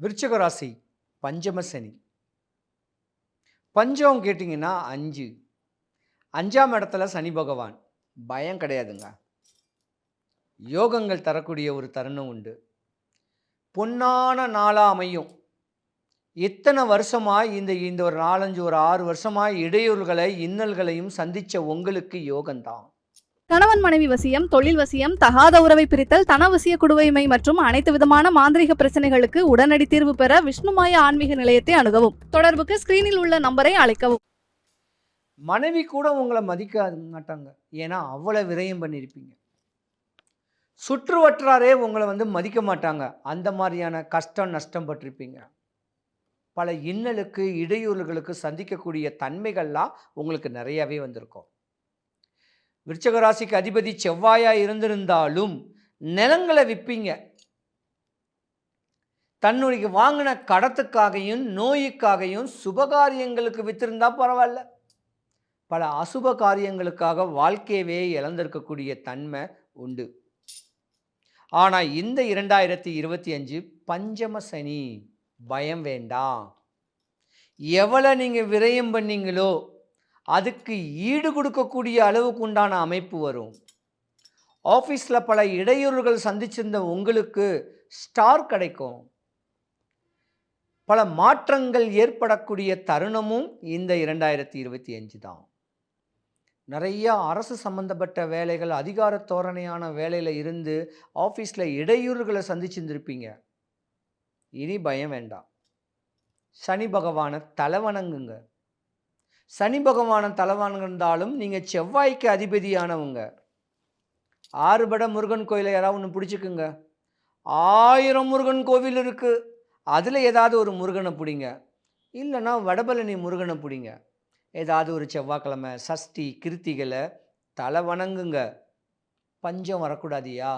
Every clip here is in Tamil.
விருச்சிக ராசி பஞ்சம சனி. பஞ்சம் கேட்டிங்கன்னா 5. 5ஆம் இடத்துல சனி பகவான். பயம் கிடையாதுங்க. யோகங்கள் தரக்கூடிய ஒரு தருணம் உண்டு. பொன்னான நாளா அமையும். இத்தனை வருஷமா இந்த இந்த ஒரு 4, 5 ஒரு 6 வருஷமா இடையூறுகளை, இன்னல்களையும் சந்திச்ச உங்களுக்கு யோகம்தான். கணவன் மனைவி வசியம், தொழில் வசியம், தகாத உறவை பிரித்தல், தனவசிய குடுவைமை மற்றும் அனைத்து விதமான மாந்திரிக பிரச்சனைகளுக்கு உடனடி தீர்வு பெற விஷ்ணுமாய ஆன்மீக நிலையத்தை அணுகவும். தொடர்புக்கு ஸ்கிரீனில் உள்ள நம்பரை அழைக்கவும். மனைவி கூட உங்களை மதிக்க மாட்டாங்க. ஏன்னா அவ்வளவு விரயம் பண்ணியிருப்பீங்க. சுற்று வட்டாரே உங்களை மதிக்க மாட்டாங்க. அந்த மாதிரியான கஷ்டம் நஷ்டம் பட்டிருப்பீங்க. பல இன்னலுக்கு இடையூறுகளுக்கு சந்திக்கக்கூடிய தன்மைகள்லாம் உங்களுக்கு நிறையவே வந்திருக்கும். விருச்சிக ராசிக்கு அதிபதி செவ்வாயா இருந்திருந்தாலும் நிலங்களை விற்பீங்க. தன்னுடைய வாங்கின கடத்துக்காகவும் நோய்க்காகவும் சுபகாரியங்களுக்கு வித்திருந்தா பரவாயில்ல. பல அசுப காரியங்களுக்காக வாழ்க்கையவே இழந்திருக்கக்கூடிய தன்மை உண்டு. ஆனால் இந்த 2025 பஞ்சம சனி. பயம் வேண்டாம். எவ்வளோ நீங்கள் விரயம் பண்ணீங்களோ அதுக்கு ஈடு கொடுக்கக்கூடிய அளவுக்கு உண்டான அமைப்பு வரும். ஆஃபீஸில் பல இடையூறுகள் சந்திச்சிருந்த உங்களுக்கு ஸ்டார் கிடைக்கும். பல மாற்றங்கள் ஏற்படக்கூடிய தருணமும் இந்த 2025 தான். நிறைய அரசு சம்பந்தப்பட்ட வேலைகள், அதிகார தோரணையான வேலையில் இருந்து ஆஃபீஸில் இடையூறுகளை சந்திச்சிருந்திருப்பீங்க. இனி பயம் வேண்டாம். சனி பகவானை தலைவணங்குங்க. சனி பகவானை தலைவணங்கிருந்தாலும் நீங்கள் செவ்வாய்க்கு அதிபதியானவங்க. 6 பட முருகன் கோயிலை யாராவது ஒன்று பிடிச்சிக்குங்க. 1000 முருகன் கோவில் இருக்குது. அதில் ஏதாவது ஒரு முருகனை பிடிங்க. இல்லைன்னா வடபழனி முருகனை பிடிங்க. ஏதாவது ஒரு செவ்வாய்க்கிழமை சஷ்டி கிருத்திகளை தலை வணங்குங்க. பஞ்சம் வரக்கூடாதியா?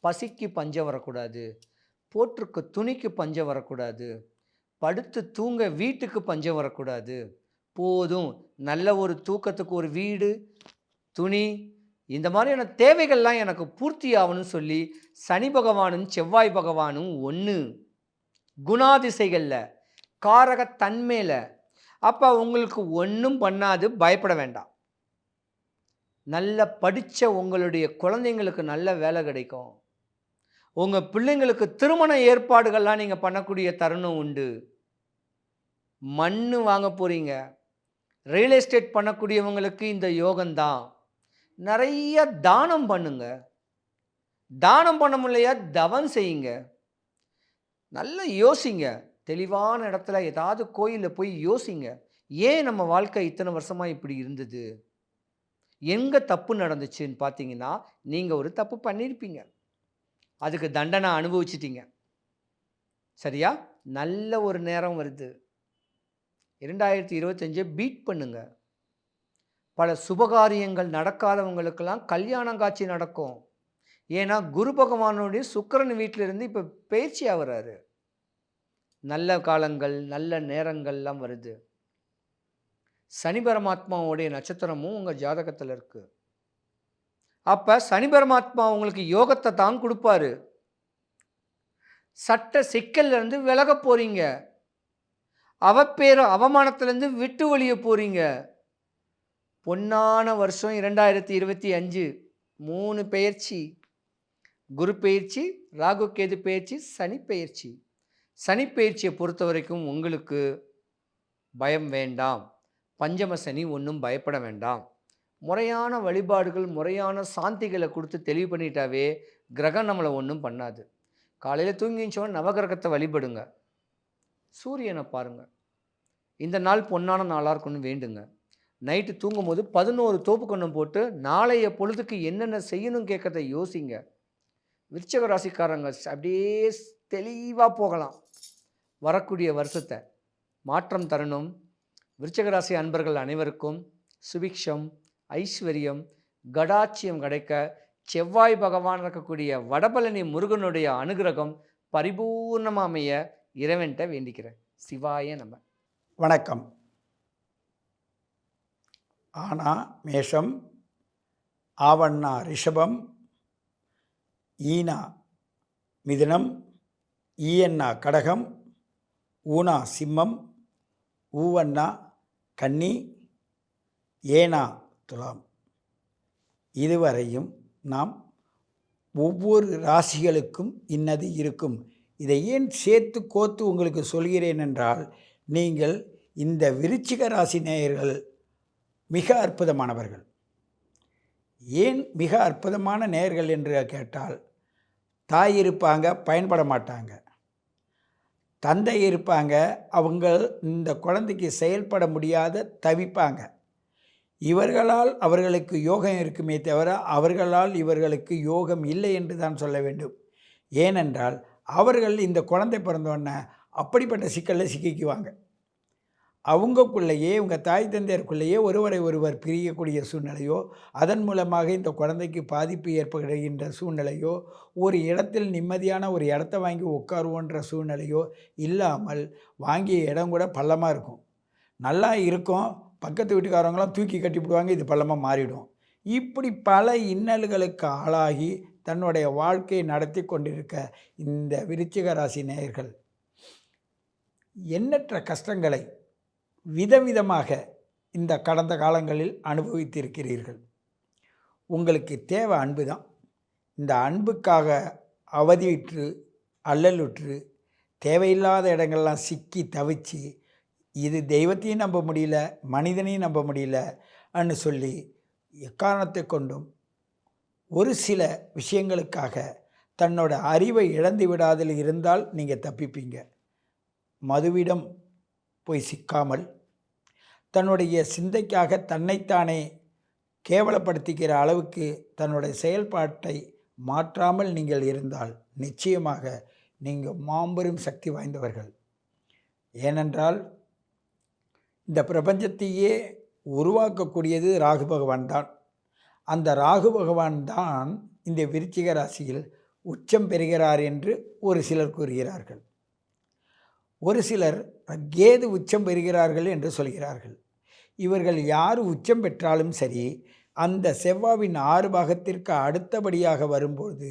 பசிக்கு பஞ்சம் வரக்கூடாது. போட்டிருக்க துணிக்கு பஞ்சம் வரக்கூடாது. படுத்து தூங்க வீட்டுக்கு பஞ்சம் வரக்கூடாது. போதும், நல்ல ஒரு தூக்கத்துக்கு ஒரு வீடு, துணி, இந்த மாதிரியான தேவைகள்லாம் எனக்கு பூர்த்தி ஆகணும்னு சொல்லி சனி பகவானும் செவ்வாய் பகவானும் ஒன்று குணாதிசைகளில் காரகத்தன்மையில். அப்போ உங்களுக்கு ஒன்றும் பண்ணாது, பயப்பட வேண்டாம். நல்ல படித்த உங்களுடைய குழந்தைங்களுக்கு நல்ல வேலை கிடைக்கும். உங்கள் பிள்ளைங்களுக்கு திருமண ஏற்பாடுகள்லாம் நீங்கள் பண்ணக்கூடிய தருணம் உண்டு. மண் வாங்க போகிறீங்க. ரியல் எஸ்டேட் பண்ணக்கூடியவங்களுக்கு இந்த யோகம்தான். நிறைய தானம் பண்ணுங்க. தானம் பண்ண முடியலையா தவம் செய்யுங்க. நல்லா யோசிங்க. தெளிவான இடத்துல ஏதாவது கோயிலில் போய் யோசிங்க. ஏன் நம்ம வாழ்க்கை இத்தனை வருஷமாக இப்படி இருந்தது? எங்கே தப்பு நடந்துச்சுன்னு பார்த்தீங்கன்னா, நீங்கள் ஒரு தப்பு பண்ணியிருப்பீங்க. அதுக்கு தண்டனை அனுபவிச்சிட்டீங்க. சரியா? நல்ல ஒரு நேரம் வருது. 2025 பீட் பண்ணுங்க. பல சுபகாரியங்கள் நடக்காதவங்களுக்கெல்லாம் கல்யாணம் காட்சி நடக்கும். ஏன்னா குரு பகவானுடைய சுக்கிரன் வீட்டிலிருந்து இப்போ பயிற்சி ஆகிறாரு. நல்ல காலங்கள் நல்ல நேரங்கள்லாம் வருது. சனி பரமாத்மாவுடைய நட்சத்திரமும் உங்கள் ஜாதகத்தில் இருக்குது. அப்போ சனி பரமாத்மா உங்களுக்கு யோகத்தை தான் கொடுப்பாரு. சட்ட சிக்கல்லேருந்து விலக போகிறீங்க. அவமானத்திலேருந்து விட்டு ஒழிய போகிறீங்க. பொன்னான வருஷம் 2025. 3 பெயர்ச்சி. குரு பெயர்ச்சி, ராகு கேது பெயர்ச்சி, சனி பெயர்ச்சி. சனி பெயர்ச்சியை பொறுத்த வரைக்கும் உங்களுக்கு பயம் வேண்டாம். பஞ்சம சனி ஒன்றும் பயப்பட வேண்டாம். முறையான வழிபாடுகள், முறையான சாந்திகளை கொடுத்து தெளிவு பண்ணிட்டாவே கிரகம் நம்மளை ஒன்றும் பண்ணாது. காலையில் தூங்கிச்சோன்னா நவகிரகத்தை வழிபடுங்க. சூரியனை பாருங்கள். இந்த நாள் பொன்னான நாளாக இருக்குன்னு வேண்டுங்க. நைட்டு தூங்கும்போது 11 தோப்புக்கண்ணம் போட்டு நாளைய பொழுதுக்கு என்னென்ன செய்யணும் கேட்கறத யோசிங்க. விருச்சிக ராசிக்காரங்க அப்படியே தெளிவாக போகலாம். வரக்கூடிய வருஷத்தை மாற்றம் தரணும். விருச்சிக ராசி அன்பர்கள் அனைவருக்கும் சுபிக்ஷம், ஐஸ்வர்யம், கடாட்சியம் கிடைக்க செவ்வாய் பகவான் இருக்கக்கூடிய வடபழனி முருகனுடைய அனுகிரகம் பரிபூர்ணமாக அமைய இறைவன்கிட்ட வேண்டிக்கிறேன். சிவாய நம. வணக்கம். ஆனா மேஷம், ஆவண்ணா ரிஷபம், ஈனா மிதுனம், ஈயண்ணா கடகம், ஊனா சிம்மம், ஊவண்ணா கன்னி, ஏனா துலாம். இதுவரையும் நாம் ஒவ்வொரு ராசிகளுக்கும் இன்னது இருக்கும். இதை ஏன் சேர்த்து கோத்து உங்களுக்கு சொல்கிறேன் என்றால், நீங்கள் இந்த விருச்சிக ராசி நேயர்கள் மிக அற்புதமானவர்கள். ஏன் மிக அற்புதமான நேயர்கள் என்று கேட்டால், தாய் இருப்பாங்க, பயன்பட மாட்டாங்க. தந்தை இருப்பாங்க, அவங்க இந்த குழந்தைக்கு செயல்பட முடியாத தவிப்பாங்க. இவர்களால் அவர்களுக்கு யோகம் இருக்குமே தவிர, அவர்களால் இவர்களுக்கு யோகம் இல்லை என்று தான் சொல்ல வேண்டும். ஏனென்றால் அவர்கள் இந்த குழந்தை பிறந்தோடனே அப்படிப்பட்ட சிக்கலில் சிக்கிக்குவாங்க. அவங்கக்குள்ளேயே, உங்கள் தாய் தந்தையருக்குள்ளேயே ஒருவரை ஒருவர் பிரியக்கூடிய சூழ்நிலையோ, அதன் மூலமாக இந்த குழந்தைக்கு பாதிப்பு ஏற்படுகின்ற சூழ்நிலையோ, ஒரு இடத்தில் நிம்மதியான ஒரு இடத்த வாங்கி உட்காருவோன்ற சூழ்நிலையோ இல்லாமல், வாங்கிய இடம் கூட பள்ளமாக இருக்கும். நல்லா இருக்கும், பக்கத்து வீட்டுக்காரங்களாம் தூக்கி கட்டிவிடுவாங்க, இது பள்ளமாக மாறிடும். இப்படி பல இன்னல்களுக்கு ஆளாகி தன்னுடைய வாழ்க்கையை நடத்தி கொண்டிருக்க இந்த விருச்சிக ராசி நேயர்கள் எண்ணற்ற கஷ்டங்களை விதவிதமாக இந்த கடந்த காலங்களில் அனுபவித்திருக்கிறீர்கள். உங்களுக்கு தேவை அன்பு தான். இந்த அன்புக்காக அவதியுற்று அல்லலுற்று தேவையில்லாத இடங்கள்லாம் சிக்கி தவிச்சு, இது தெய்வத்தையும் நம்ப முடியல, மனிதனையும் நம்ப முடியலன்னு சொல்லி எக்காரணத்தை கொண்டும் ஒரு சில விஷயங்களுக்காக தன்னோட அறிவை இழந்து விடாதில் இருந்தால் நீங்கள் தப்பிப்பீங்க. மதுவிடம் போய் சிக்காமல், தன்னுடைய சிந்தைக்காக தன்னைத்தானே கேவலப்படுத்திக்கிற அளவுக்கு தன்னுடைய செயல்பாட்டை மாற்றாமல் நீங்கள் இருந்தால் நிச்சயமாக நீங்கள் மாபெரும் சக்தி வாய்ந்தவர்கள். ஏனென்றால் இந்த பிரபஞ்சத்தையே உருவாக்கக்கூடியது ராகு பகவான் தான். அந்த ராகு பகவான் தான் இந்த விருச்சிக ராசியில் உச்சம் பெறுகிறார் என்று ஒரு சிலர் கூறுகிறார்கள். ஒரு சிலர் கேது உச்சம் பெறுகிறார்கள் என்று சொல்கிறார்கள். இவர்கள் யார் உச்சம் பெற்றாலும் சரி, அந்த செவ்வாவின் 6 பாகத்திற்கு அடுத்தபடியாக வரும்போது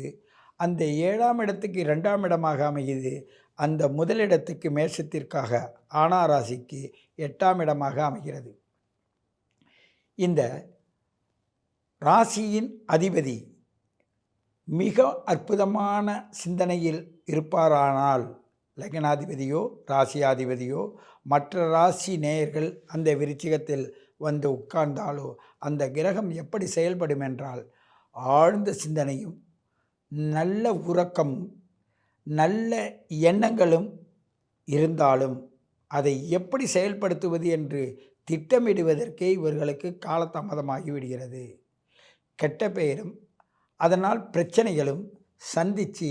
அந்த 7ஆம் இடத்துக்கு 2ஆம் இடமாக அமையுது. அந்த முதலிடத்துக்கு மேஷத்திற்காக ஆனா ராசிக்கு 8ஆம் இடமாக அமைகிறது. இந்த ராசியின் அதிபதி மிக அற்புதமான சிந்தனையில் இருப்பாரானால், லக்னாதிபதியோ ராசியாதிபதியோ மற்ற ராசி நேயர்கள் அந்த விருச்சிகத்தில் வந்து உட்கார்ந்தாலோ அந்த கிரகம் எப்படி செயல்படும் என்றால், ஆழ்ந்த சிந்தனையும் நல்ல உறக்கமும் நல்ல எண்ணங்களும் இருந்தாலும் அதை எப்படி செயல்படுத்துவது என்று திட்டமிடுவதற்கே இவர்களுக்கு காலதாமதமாகிவிடுகிறது. கெட்ட பெயரும் அதனால் பிரச்சனைகளும் சந்தித்து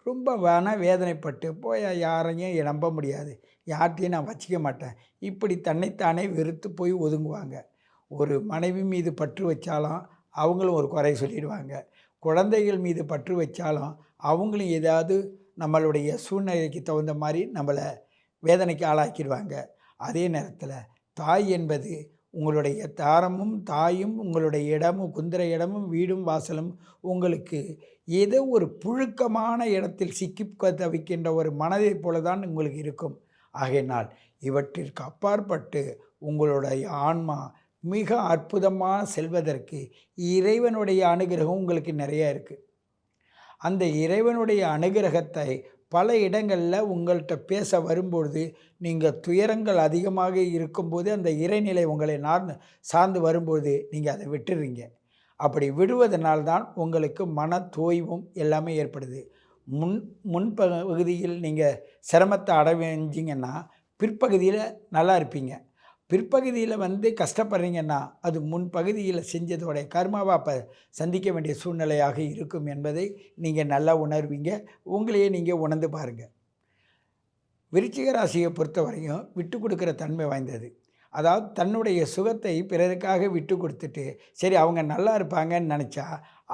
ரொம்ப வேதனைப்பட்டு போய் யாரையும் நம்ப முடியாது, யார்கிட்டையும் நான் வச்சிக்க மாட்டேன், இப்படி தன்னைத்தானே வெறுத்து போய் ஒதுங்குவாங்க. ஒரு மனைவி மீது பற்று வச்சாலும் அவங்களும் ஒரு குறை சொல்லிடுவாங்க. குழந்தைகள் மீது பற்று வச்சாலும் அவங்களும் ஏதாவது நம்மளுடைய சூழ்நிலைக்கு தகுந்த மாதிரி நம்மளை வேதனைக்கு ஆளாக்கிடுவாங்க. அதே நேரத்தில் தாய் என்பது உங்களுடைய தாரமும் தாயும் உங்களுடைய இடமும் குந்திர இடமும் வீடும் வாசலும் உங்களுக்கு ஏதோ ஒரு புழுக்கமான இடத்தில் சிக்கி தவிக்கின்ற ஒரு மனதை போல தான் உங்களுக்கு இருக்கும். ஆகையினால் இவற்றிற்கு அப்பாற்பட்டு உங்களுடைய ஆன்மா மிக அற்புதமாக செல்வதற்கு இறைவனுடைய அனுகிரகம் உங்களுக்கு நிறைய இருக்குது. அந்த இறைவனுடைய அனுகிரகத்தை பல இடங்களில் உங்கள்கிட்ட பேச வரும்பொழுது, நீங்கள் துயரங்கள் அதிகமாக இருக்கும்போது அந்த இறைநிலை உங்களை சார்ந்து வரும்போது நீங்கள் அதை விட்டுறீங்க. அப்படி விடுவதனால்தான் உங்களுக்கு மன தோய்வும் எல்லாமே ஏற்படுது. முன்பகுதியில் நீங்கள் சிரமத்தை அடைஞ்சிங்கன்னா பிற்பகுதியில் நல்லா இருப்பீங்க. பிற்பகுதியில் கஷ்டப்படுறீங்கன்னா அது முன்பகுதியில் செஞ்சதோடைய கர்மாவை அப்போ சந்திக்க வேண்டிய சூழ்நிலையாக இருக்கும் என்பதை நீங்கள் நல்லா உணர்வீங்க. உங்களையே நீங்கள் உணர்ந்து பாருங்கள். விருச்சிக ராசியை பொறுத்தவரையும் விட்டு கொடுக்குற தன்மை வாய்ந்தது. அதாவது தன்னுடைய சுகத்தை பிறருக்காக விட்டு கொடுத்துட்டு சரி அவங்க நல்லா இருப்பாங்கன்னு நினச்சா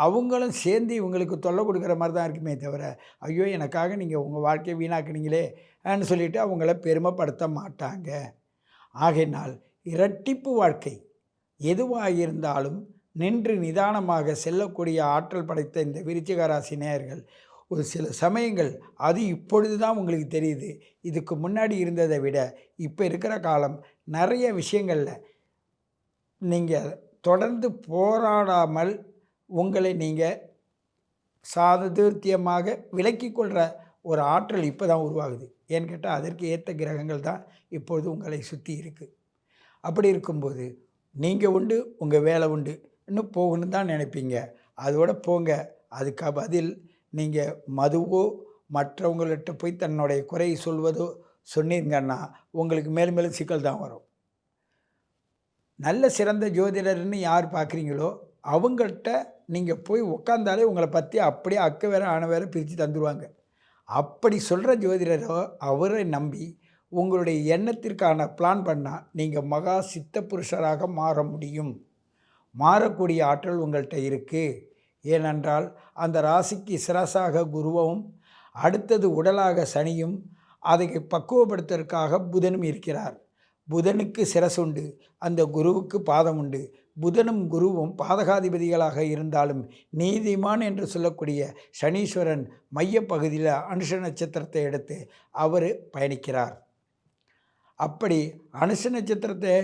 அவங்களும் சேர்ந்து இவங்களுக்கு தொல்லை கொடுக்குற மாதிரி தான் இருக்குமே தவிர, ஐயோ எனக்காக நீங்கள் உங்கள் வாழ்க்கையை வீணாக்குனீங்களேன்னு சொல்லிவிட்டு அவங்கள பெருமைப்படுத்த மாட்டாங்க. ஆகையினால் இரட்டிப்பு வாழ்க்கை எதுவாக இருந்தாலும் நின்று நிதானமாக செல்லக்கூடிய ஆற்றல் படைத்த இந்த விருச்சிக ராசி நேயர்கள் ஒரு சில சமயங்கள் அது இப்பொழுது தான் உங்களுக்கு தெரியுது. இதுக்கு முன்னாடி இருந்ததை விட இப்போ இருக்கிற காலம் நிறைய விஷயங்களில் நீங்கள் தொடர்ந்து போராடாமல் உங்களை நீங்கள் சாதுர்த்தியமாக விலக்கிக் கொள்கிற ஒரு ஆற்றல் இப்போ தான் உருவாகுது. ஏன்னு கேட்டால் அதற்கு ஏற்ற கிரகங்கள் தான் இப்பொழுது உங்களை சுற்றி இருக்குது. அப்படி இருக்கும்போது நீங்கள் உண்டு, உங்கள் வேலை உண்டு, இன்னும் போகணுன்னு தான் நினைப்பீங்க. அதோட போங்க. அதுக்கு பதில் நீங்கள் மதுவோ மற்றவங்கள்ட்ட போய் தன்னுடைய குறையை சொல்வதோ சொன்னீங்கன்னா உங்களுக்கு மேலும் மேலும் சிக்கல் தான் வரும். நல்ல சிறந்த ஜோதிடர்னு யார் பார்க்குறீங்களோ அவங்கள்ட்ட நீங்கள் போய் உட்காந்தாலே உங்களை பற்றி அப்படியே அக்க வேற ஆன வேற பிரித்து தந்துடுவாங்க. அப்படி சொல்கிற ஜோதிடரோ அவரை நம்பி உங்களுடைய எண்ணத்திற்கான பிளான் பண்ணால் நீங்கள் மகா சித்த புருஷராக மாற முடியும். மாறக்கூடிய ஆற்றல் உங்கள்கிட்ட இருக்குது. ஏனென்றால் அந்த ராசிக்கு சிரசாக குருவும் அடுத்தது உடலாக சனியும் அதை பக்குவப்படுத்துவதற்காக புதனும் இருக்கிறார். புதனுக்கு சிரசுண்டு, அந்த குருவுக்கு பாதம் உண்டு. புதனும் குருவும் பாதகாதிபதிகளாக இருந்தாலும் நீதிமான் என்று சொல்லக்கூடிய சனீஸ்வரன் மையப்பகுதியில் அனுஷ நட்சத்திரத்தை எடுத்து அவர் பயணிக்கிறார். அப்படி அனுஷ நட்சத்திரத்தை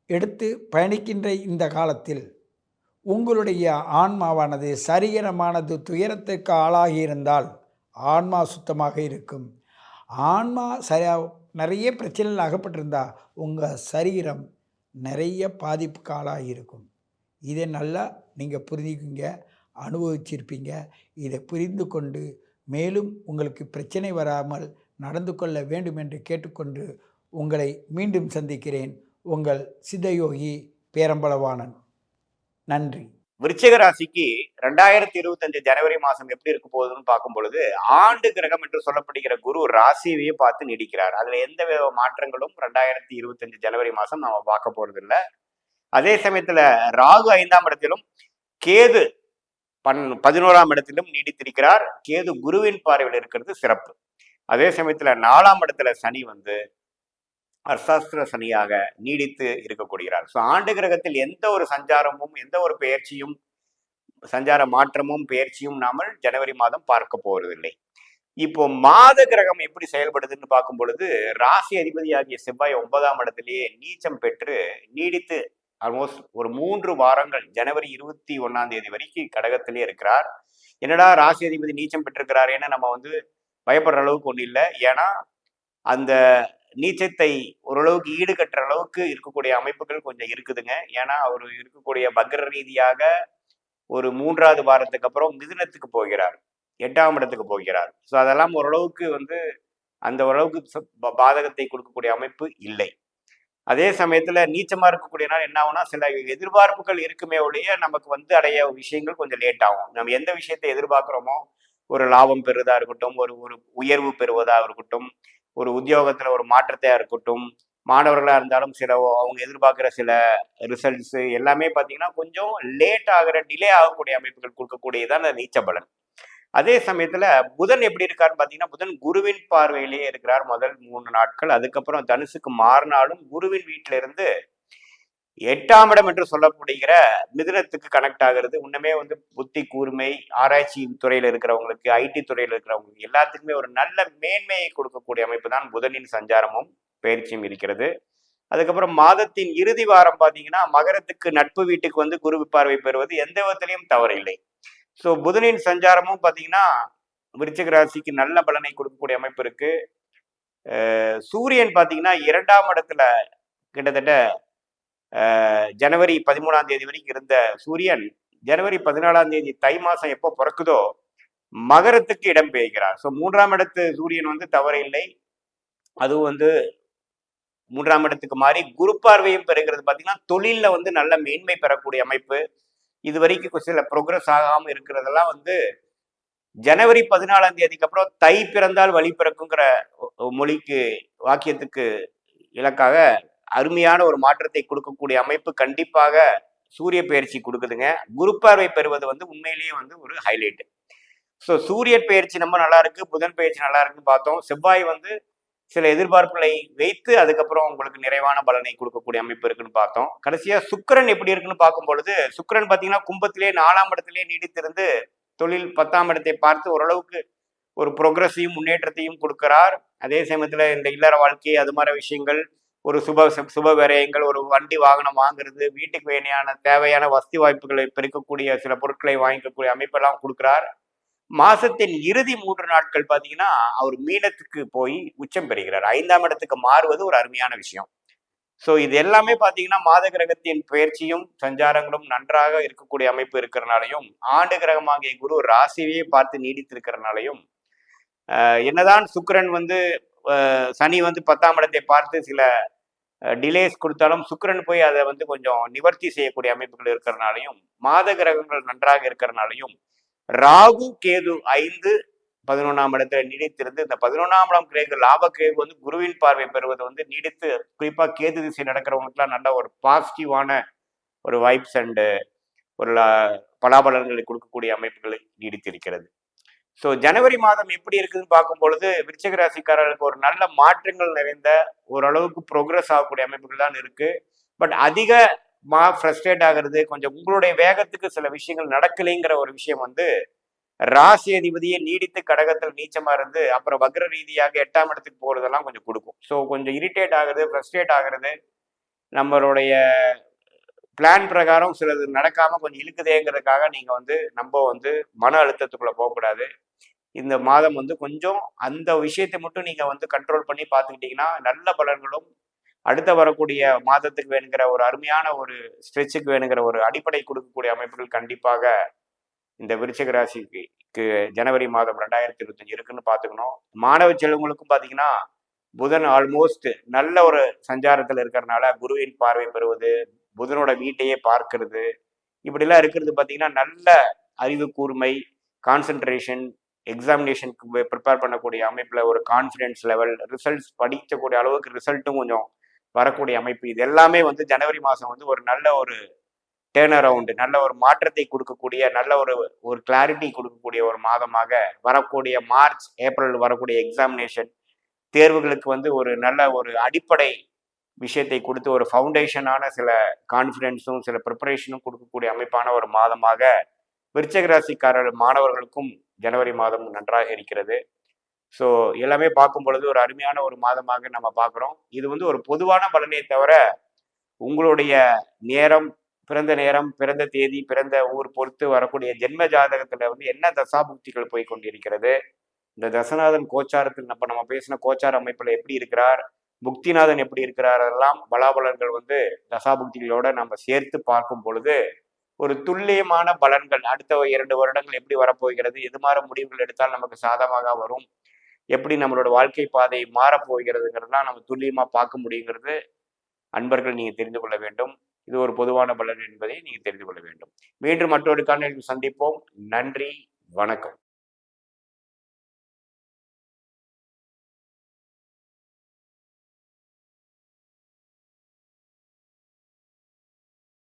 எடுத்து பயணிக்கின்ற இந்த காலத்தில் உங்களுடைய ஆன்மாவானது சரீரமானது துயரத்துக்கு ஆளாகி இருந்தால் ஆன்மா சுத்தமாக இருக்கும். ஆன்மா நிறைய பிரச்சனைகள் அகப்பட்டிருந்தால் உங்கள் சரீரம் நிறைய பாதிப்புக்கு ஆளாகி இருக்கும். இதை நல்லா நீங்கள் புரிஞ்சுக்குங்க, அனுபவிச்சிருப்பீங்க. இதை புரிந்து கொண்டு மேலும் உங்களுக்கு பிரச்சனை வராமல் நடந்து கொள்ள வேண்டும் என்று கேட்டுக்கொண்டு உங்களை மீண்டும் சந்திக்கிறேன். உங்கள் சித்தயோகி பேரம்பலவாணன். நன்றி. விருச்சிக ராசிக்கு 2025 ஜனவரி மாசம் எப்படி இருக்க போகுதுன்னு பார்க்கும் பொழுது ஆண்டு கிரகம் என்று சொல்லப்படுகிற குரு ராசியையே பார்த்து நீடிக்கிறார். அதுல எந்த மாற்றங்களும் 2025 ஜனவரி மாசம் நாம பார்க்க போறது இல்லை. அதே சமயத்துல ராகு 5ஆம் இடத்திலும் கேது 11ஆம் இடத்திலும் நீடித்திருக்கிறார். கேது குருவின் பார்வையில் இருக்கிறது சிறப்பு. அதே சமயத்துல 4ஆம் இடத்துல சனி அர்த்தாஸ்திர சனியாக நீடித்து இருக்கக்கூடியார். ஸோ ஆண்டு கிரகத்தில் எந்த ஒரு சஞ்சாரமும் எந்த ஒரு பெயர்ச்சியும் சஞ்சார மாற்றமும் பெயர்ச்சியும் நாமல் ஜனவரி மாதம் பார்க்க போவதில்லை. இப்போ மாத கிரகம் எப்படி செயல்படுதுன்னு பார்க்கும் பொழுது ராசி அதிபதியாகிய செவ்வாய் 9ஆம் இடத்திலேயே நீச்சம் பெற்று நீடித்து ஆல்மோஸ்ட் ஒரு 3 வாரங்கள் ஜனவரி 21ஆம் தேதி வரைக்கும் கடகத்திலே இருக்கிறார். என்னடா ராசி அதிபதி நீச்சம் பெற்றிருக்கிறாரேன்னு நம்ம பயப்படுற அளவுக்கு ஒன்றும் இல்லை. ஏன்னா அந்த நீச்சத்தை ஓரளவுக்கு ஈடுகட்டுற அளவுக்கு இருக்கக்கூடிய அமைப்புகள் கொஞ்சம் இருக்குதுங்க. ஏன்னா அவர் இருக்கக்கூடிய வக்ர ரீதியாக ஒரு 3வது வாரத்துக்கு அப்புறம் மிதுனத்துக்கு போகிறார், 8ஆம் இடத்துக்கு போகிறார். ஸோ அதெல்லாம் ஓரளவுக்கு அந்த ஓரளவுக்கு பாதகத்தை கொடுக்கக்கூடிய அமைப்பு இல்லை. அதே சமயத்துல நீச்சமா இருக்கக்கூடிய நாள் என்ன ஆகும்னா சில எதிர்பார்ப்புகள் இருக்குமே ஒழிய நமக்கு அடைய விஷயங்கள் கொஞ்சம் லேட் ஆகும். நம்ம எந்த விஷயத்தை எதிர்பார்க்கிறோமோ, ஒரு லாபம் பெறுவதா இருக்கட்டும், ஒரு உயர்வு பெறுவதா இருக்கட்டும், ஒரு உத்தியோகத்துல ஒரு மாற்றத்தையா இருக்கட்டும், மாணவர்களா இருந்தாலும் அவங்க எதிர்பார்க்கிற சில ரிசல்ட்ஸ் எல்லாமே பார்த்தீங்கன்னா கொஞ்சம் லேட் ஆகிற டிலே ஆகக்கூடிய அமைப்புகள் கொடுக்கக்கூடியதான் அந்த நீச்ச பலன். அதே சமயத்துல புதன் எப்படி இருக்காருன்னு பார்த்தீங்கன்னா புதன் குருவின் பார்வையிலேயே இருக்கிறார் முதல் 3 நாட்கள். அதுக்கப்புறம் தனுசுக்கு மாறினாலும் குருவின் வீட்டில இருந்து 8ஆம் இடம் என்று சொல்லப்படுகிற மிதுனத்துக்கு கனெக்ட் ஆகிறது. இன்னுமே புத்தி கூர்மை, ஆராய்ச்சி துறையில இருக்கிறவங்களுக்கு, ஐடி துறையில இருக்கிறவங்களுக்கு எல்லாத்துக்குமே ஒரு நல்ல மேன்மையை கொடுக்கக்கூடிய அமைப்பு தான் புதனின் சஞ்சாரமும் பயிற்சியும் இருக்கிறது. அதுக்கப்புறம் மாதத்தின் இறுதி வாரம் பார்த்தீங்கன்னா மகரத்துக்கு நட்பு வீட்டுக்கு குரு பார்வை பெறுவது எந்த விதத்திலையும் தவறில்லை. ஸோ புதனின் சஞ்சாரமும் பார்த்தீங்கன்னா விருச்சிக ராசிக்கு நல்ல பலனை கொடுக்கக்கூடிய அமைப்பு இருக்கு. சூரியன் பார்த்தீங்கன்னா 2ஆம் இடத்துல கிட்டத்தட்ட ஜனவரி 13ஆம் தேதி வரைக்கும் இருந்த சூரியன் ஜனவரி 14ஆம் தேதி தை மாசம் எப்போ பிறக்குதோ மகரத்துக்கு இடம் பெயர்கிறார். ஸோ 3ஆம் இடத்து சூரியன் தவறில்லை. அதுவும் 3ஆம் இடத்துக்கு மாறி குரு பார்வையும் பெறுகிறது. பார்த்தீங்கன்னா தொழிலில் நல்ல மேன்மை பெறக்கூடிய அமைப்பு. இது வரைக்கும் சில ப்ரோக்ரஸ் ஆகாமல் இருக்கிறதெல்லாம் ஜனவரி 14ஆம் தேதிக்கு அப்புறம் தை பிறந்தால் வழி பிறக்குங்கிற மொழிக்கு வாக்கியத்துக்கு இலக்காக அருமையான ஒரு மாற்றத்தை கொடுக்கக்கூடிய அமைப்பு கண்டிப்பாக சூரிய பயிற்சி கொடுக்குதுங்க. குரு பார்வை பெறுவது உண்மையிலேயே ஒரு ஹைலைட். ஸோ சூரிய பயிற்சி நம்ம நல்லா இருக்கு, புதன் பயிற்சி நல்லா இருக்குன்னு பார்த்தோம். செவ்வாய் சில எதிர்பார்ப்புகளை வைத்து அதுக்கப்புறம் உங்களுக்கு நிறைவான பலனை கொடுக்கக்கூடிய அமைப்பு இருக்குன்னு பார்த்தோம். கடைசியா சுக்கிரன் எப்படி இருக்குன்னு பார்க்கும் பொழுது சுக்கிரன் பார்த்தீங்கன்னா கும்பத்திலே 4ஆம் இடத்திலே நீடித்திருந்து தொழில் 10ஆம் இடத்தை பார்த்து ஓரளவுக்கு ஒரு ப்ரொக்ரஸையும் முன்னேற்றத்தையும் கொடுக்கிறார். அதே சமயத்துல இந்த இல்லற வாழ்க்கை அது மாதிரி விஷயங்கள், ஒரு சுப விரயங்கள், ஒரு வண்டி வாகனம் வாங்குறது, வீட்டுக்கு தேவையான வசதி வாய்ப்புகளை பெருக்கக்கூடிய சில பொருட்களை வாங்கிக்கக்கூடிய அமைப்பெல்லாம் கொடுக்கிறார். மாசத்தின் இறுதி 3 நாட்கள் பாத்தீங்கன்னா அவர் மீனத்துக்கு போய் உச்சம் பெறுகிறார். 5ஆம் இடத்துக்கு மாறுவது ஒரு அருமையான விஷயம். ஸோ இது எல்லாமே பாத்தீங்கன்னா மாத கிரகத்தின் பயிற்சியும் சஞ்சாரங்களும் நன்றாக இருக்கக்கூடிய அமைப்பு இருக்கிறனாலையும், ஆண்டு கிரகமாகிய குரு ராசியை பார்த்து நீடித்திருக்கிறனாலையும், என்னதான் சுக்கிரன் வந்து சனி வந்து 10ஆம் இடத்தை பார்த்து சில டிலேஸ் கொடுத்தாலும் சுக்கிரன் போய் அதை வந்து கொஞ்சம் நிவர்த்தி செய்யக்கூடிய அமைப்புகள் இருக்கிறனாலையும், மாத கிரகங்கள் நன்றாக இருக்கிறனாலையும், ராகு கேது 5 11ஆம் இடத்துல நீடித்திருந்து, இந்த 11ஆம் இடம் கிரக லாப கிரகம் வந்து குருவின் பார்வை பெறுவது வந்து நீடித்து, குறிப்பா கேது திசை நடக்கிறவங்களுக்குலாம் நல்ல ஒரு பாசிட்டிவான ஒரு வைப்ஸ் அண்டு ஒரு பலாபலன்களை கொடுக்கக்கூடிய அமைப்புகளை நீடித்திருக்கிறது. ஸோ ஜனவரி மாதம் எப்படி இருக்குதுன்னு பார்க்கும் பொழுது விருச்சிக ராசிக்காரர்களுக்கு ஒரு நல்ல மாற்றங்கள் நிறைந்த ஓரளவுக்கு ப்ரோக்ரஸ் ஆகக்கூடிய அமைப்புகள் தான் இருக்கு. பட் அதிகமாக ஃப்ரஸ்ட்ரேட் ஆகிறது, கொஞ்சம் உங்களுடைய வேகத்துக்கு சில விஷயங்கள் நடக்கலைங்கிற ஒரு விஷயம் வந்து ராசி அதிபதியை நீடித்து கடகத்தில் நீச்சமா இருந்து அப்புறம் வக்ர ரீதியாக 8ஆம் இடத்துக்கு போறதெல்லாம் கொஞ்சம் கொடுக்கும். ஸோ கொஞ்சம் இரிட்டேட் ஆகுது, ஃப்ரஸ்ட்ரேட் ஆகுறது, நம்மளுடைய பிளான் பிரகாரம் சிலது நடக்காம கொஞ்சம் இழுக்குதேங்கிறதுக்காக நீங்க வந்து மன அழுத்தத்துக்குள்ள போகக்கூடாது. இந்த மாதம் வந்து கொஞ்சம் அந்த விஷயத்தை மட்டும் நீங்க வந்து கண்ட்ரோல் பண்ணி பார்த்துக்கிட்டீங்கன்னா நல்ல பலன்களும், அடுத்த வரக்கூடிய மாதத்துக்கு வேணுங்கிற ஒரு அருமையான ஒரு ஸ்ட்ரெச்சுக்கு வேணுங்கிற ஒரு அடிப்படை கொடுக்கக்கூடிய அமைப்புகள் கண்டிப்பாக இந்த விருச்சிக ராசிக்கு ஜனவரி மாதம் 2025 இருக்குன்னு பார்த்துக்கணும். மாணவ செல்வங்களுக்கும் பார்த்தீங்கன்னா புதன் ஆல்மோஸ்ட் நல்ல ஒரு சஞ்சாரத்தில் இருக்கிறதுனால குருவின் பார்வை பெறுவது, புதனோட வீட்டையே பார்க்கிறது, இப்படிலாம் இருக்கிறது பார்த்தீங்கன்னா நல்ல அறிவு கூர்மை, கான்சென்ட்ரேஷன், எக்ஸாமினேஷனுக்கு ப்ரிப்பேர் பண்ணக்கூடிய அமைப்பில் ஒரு கான்ஃபிடென்ஸ் லெவல், ரிசல்ட்ஸ் படிக்கக்கூடிய அளவுக்கு ரிசல்ட்டும் கொஞ்சம் வரக்கூடிய அமைப்பு, இது எல்லாமே வந்து ஜனவரி மாதம் வந்து ஒரு நல்ல ஒரு டேர்ன் அரவுண்டு, நல்ல ஒரு மாற்றத்தை கொடுக்கக்கூடிய, நல்ல ஒரு கிளாரிட்டி கொடுக்கக்கூடிய ஒரு மாதமாக வரக்கூடிய மார்ச் ஏப்ரல் வரக்கூடிய எக்ஸாமினேஷன் தேர்வுகளுக்கு வந்து ஒரு நல்ல ஒரு அடிப்படை விஷயத்தை கொடுத்து ஒரு ஃபவுண்டேஷனான சில கான்ஃபிடென்ஸும் சில ப்ரிப்பரேஷனும் கொடுக்கக்கூடிய அமைப்பான ஒரு மாதமாக விருச்சிக ராசிக்காரர் மாணவர்களுக்கும் ஜனவரி மாதம் நன்றாக இருக்கிறது. ஸோ எல்லாமே பார்க்கும் பொழுது ஒரு அருமையான ஒரு மாதமாக நம்ம பார்க்குறோம். இது வந்து ஒரு பொதுவான பலனை தவிர உங்களுடைய நேரம், பிறந்த நேரம், பிறந்த தேதி, பிறந்த ஊர் பொறுத்து வரக்கூடிய ஜென்ம ஜாதகத்துல வந்து என்ன தசாபுக்திகள் போய் கொண்டிருக்கிறது, இந்த தசநாதன் கோச்சாரத்தில் நம்ம பேசின கோச்சார அமைப்புல எப்படி இருக்கிறார், புக்திநாதன் எப்படி இருக்கிறார், அதெல்லாம் பலாபலன்கள் வந்து தசாபுக்திகளோட நம்ம சேர்த்து பார்க்கும் பொழுது ஒரு துல்லியமான பலன்கள் அடுத்த 2 வருடங்கள் எப்படி வரப்போகிறது, எது மாதிரி முடிவுகள் எடுத்தால் நமக்கு சாதகமாக வரும், எப்படி நம்மளோட வாழ்க்கை பாதை மாறப்போகிறதுங்கிறதுலாம் நம்ம துல்லியமா பார்க்க முடியுங்கிறது அன்பர்கள் நீங்க தெரிந்து கொள்ள வேண்டும். இது ஒரு பொதுவான பலன் என்பதை நீங்க தெரிந்து கொள்ள வேண்டும். மீண்டும் மற்றொரு காணொளியில் சந்திப்போம். நன்றி, வணக்கம்.